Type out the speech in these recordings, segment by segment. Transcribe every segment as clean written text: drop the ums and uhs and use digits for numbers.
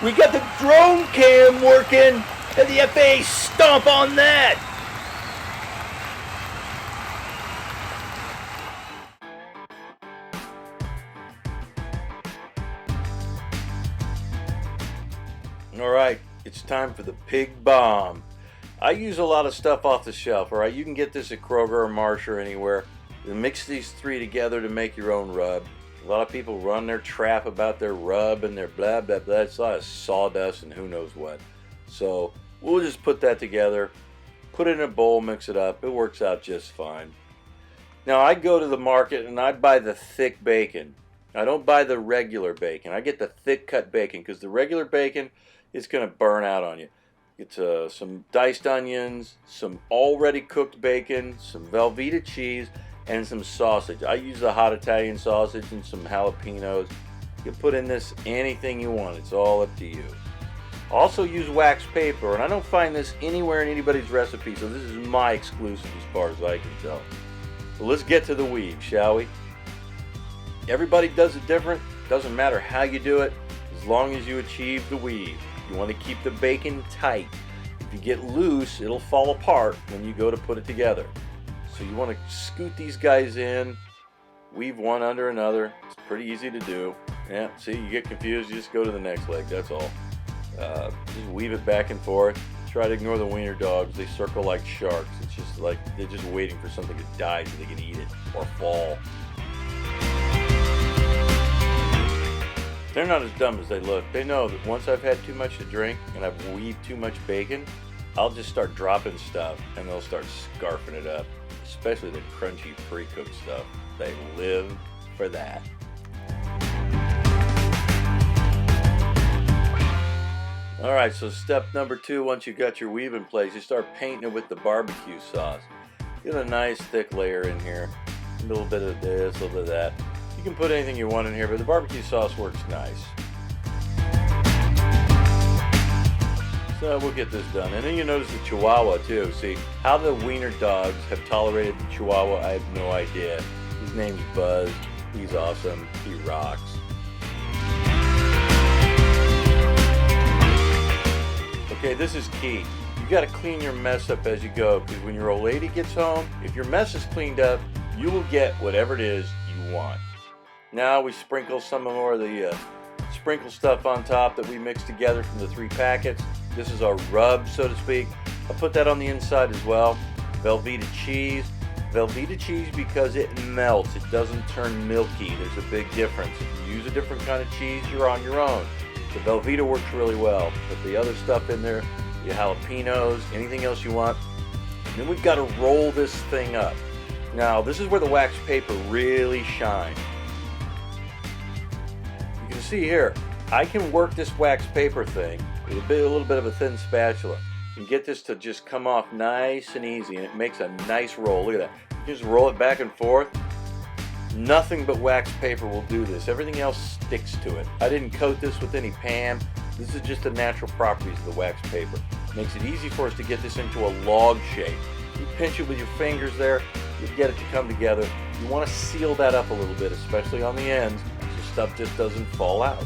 We got the drone cam working, and the FAA stomp on that. Alright, it's time for the pig bomb. I use a lot of stuff off the shelf, alright? You can get this at Kroger or Marsh or anywhere. You mix these three together to make your own rub. A lot of people run their trap about their rub and their blah blah blah. It's a lot of sawdust and who knows what. So we'll just put that together, put it in a bowl, mix it up. It works out just fine. Now I go to the market and I buy the thick bacon. I don't buy the regular bacon. I get the thick cut bacon because the regular bacon is going to burn out on you. It's some diced onions, some already cooked bacon, some Velveeta cheese, and some sausage. I use the hot Italian sausage and some jalapenos. You can put in this anything you want. It's all up to you. Also use wax paper, and I don't find this anywhere in anybody's recipe, so this is my exclusive as far as I can tell. So let's get to the weave, shall we? Everybody does it different. Doesn't matter how you do it, as long as you achieve the weave. You want to keep the bacon tight. If you get loose, it'll fall apart when you go to put it together. So you want to scoot these guys in, weave one under another. It's pretty easy to do. Yeah, see, you get confused, you just go to the next leg, that's all. Just weave it back and forth. Try to ignore the wiener dogs. They circle like sharks. It's just like they're just waiting for something to die so they can eat it or fall. They're not as dumb as they look. They know that once I've had too much to drink and I've weaved too much bacon, I'll just start dropping stuff and they'll start scarfing it up. Especially the crunchy pre-cooked stuff. They live for that. Alright, so step number 2, once you got your weave in place, you start painting it with the barbecue sauce. Get a nice thick layer in here. A little bit of this, a little bit of that. You can put anything you want in here, but the barbecue sauce works nice. So we'll get this done. And then you notice the Chihuahua too. See, how the wiener dogs have tolerated the Chihuahua, I have no idea. His name's Buzz. He's awesome. He rocks. Okay, this is key. You got to clean your mess up as you go, because when your old lady gets home, if your mess is cleaned up, you will get whatever it is you want. Now we sprinkle some more of the sprinkle stuff on top that we mixed together from the 3 packets. This is our rub, so to speak. I'll put that on the inside as well. Velveeta cheese. Velveeta cheese because it melts. It doesn't turn milky. There's a big difference. If you use a different kind of cheese, you're on your own. The Velveeta works really well. Put the other stuff in there, your jalapenos, anything else you want. And then we've got to roll this thing up. Now, this is where the wax paper really shines. You can see here, I can work this wax paper thing with a little bit of a thin spatula and get this to just come off nice and easy, and it makes a nice roll. Look at that. You just roll it back and forth. Nothing but wax paper will do this. Everything else sticks to it. I didn't coat this with any PAM. This is just the natural properties of the wax paper. It makes it easy for us to get this into a log shape. You pinch it with your fingers there, you get it to come together. You want to seal that up a little bit, especially on the ends, so stuff just doesn't fall out.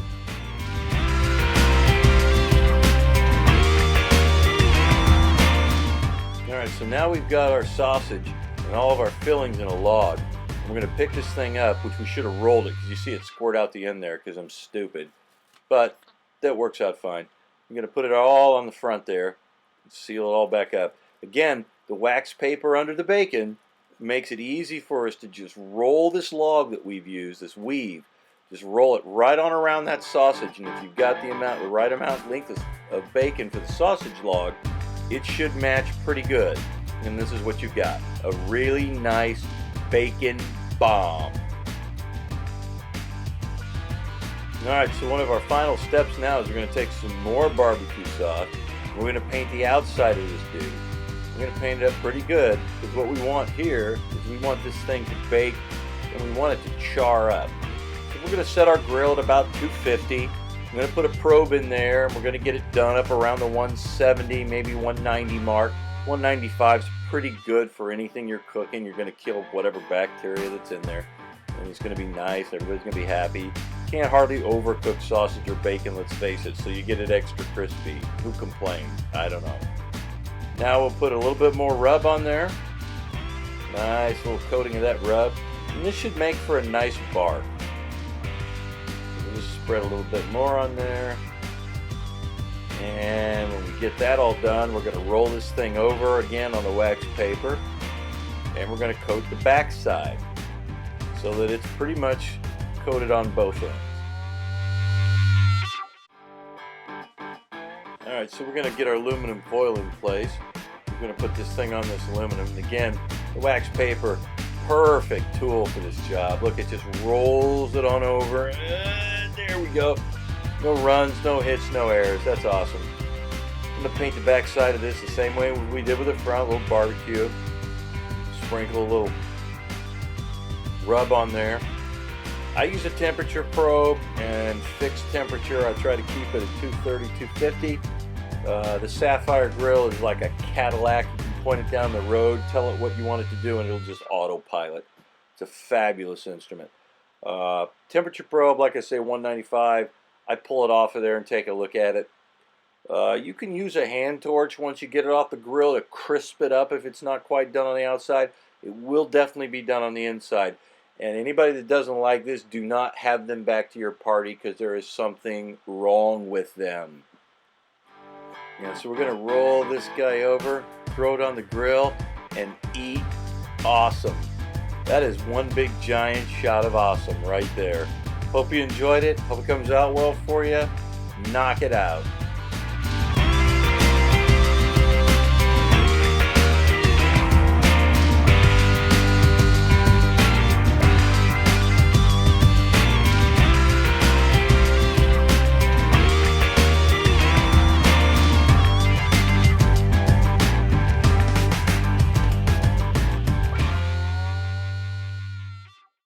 Alright, so now we've got our sausage and all of our fillings in a log. We're going to pick this thing up, which we should have rolled it, because you see it squirt out the end there because I'm stupid. But that works out fine. I'm going to put it all on the front there, and seal it all back up. Again, the wax paper under the bacon makes it easy for us to just roll this log that we've used, this weave. Just roll it right on around that sausage, and if you've got the right amount length of bacon for the sausage log, it should match pretty good. And this is what you've got. A really nice bacon bomb. Alright, so one of our final steps now is we're going to take some more barbecue sauce. We're going to paint the outside of this dude. We're going to paint it up pretty good, because what we want here is we want this thing to bake and we want it to char up. So we're going to set our grill at about 250. I'm going to put a probe in there, and we're going to get it done up around the 170, maybe 190 mark. 195 is pretty good for anything you're cooking. You're going to kill whatever bacteria that's in there. and it's going to be nice. Everybody's going to be happy. Can't hardly overcook sausage or bacon, let's face it, so you get it extra crispy. Who complains? I don't know. Now we'll put a little bit more rub on there. Nice little coating of that rub. And this should make for a nice bark. We'll just spread a little bit more on there. And when we get that all done, we're going to roll this thing over again on the wax paper. And we're going to coat the back side so that it's pretty much coated on both ends. Alright, so we're going to get our aluminum foil in place. We're going to put this thing on this aluminum. And again, the wax paper, perfect tool for this job. Look, it just rolls it on over. And there we go. No runs, no hits, no errors. That's awesome. I'm going to paint the back side of this the same way we did with the front. A little barbecue. Sprinkle a little rub on there. I use a temperature probe and fixed temperature. I try to keep it at 230, 250. The Sapphire grill is like a Cadillac. You can point it down the road, tell it what you want it to do, and it'll just autopilot. It's a fabulous instrument. Temperature probe, like I say, 195. I pull it off of there and take a look at it. You can use a hand torch once you get it off the grill to crisp it up if it's not quite done on the outside. It will definitely be done on the inside. And anybody that doesn't like this, do not have them back to your party because there is something wrong with them. Yeah, so we're going to roll this guy over, throw it on the grill, and eat awesome. That is one big giant shot of awesome right there. Hope you enjoyed it. Hope it comes out well for you. Knock it out.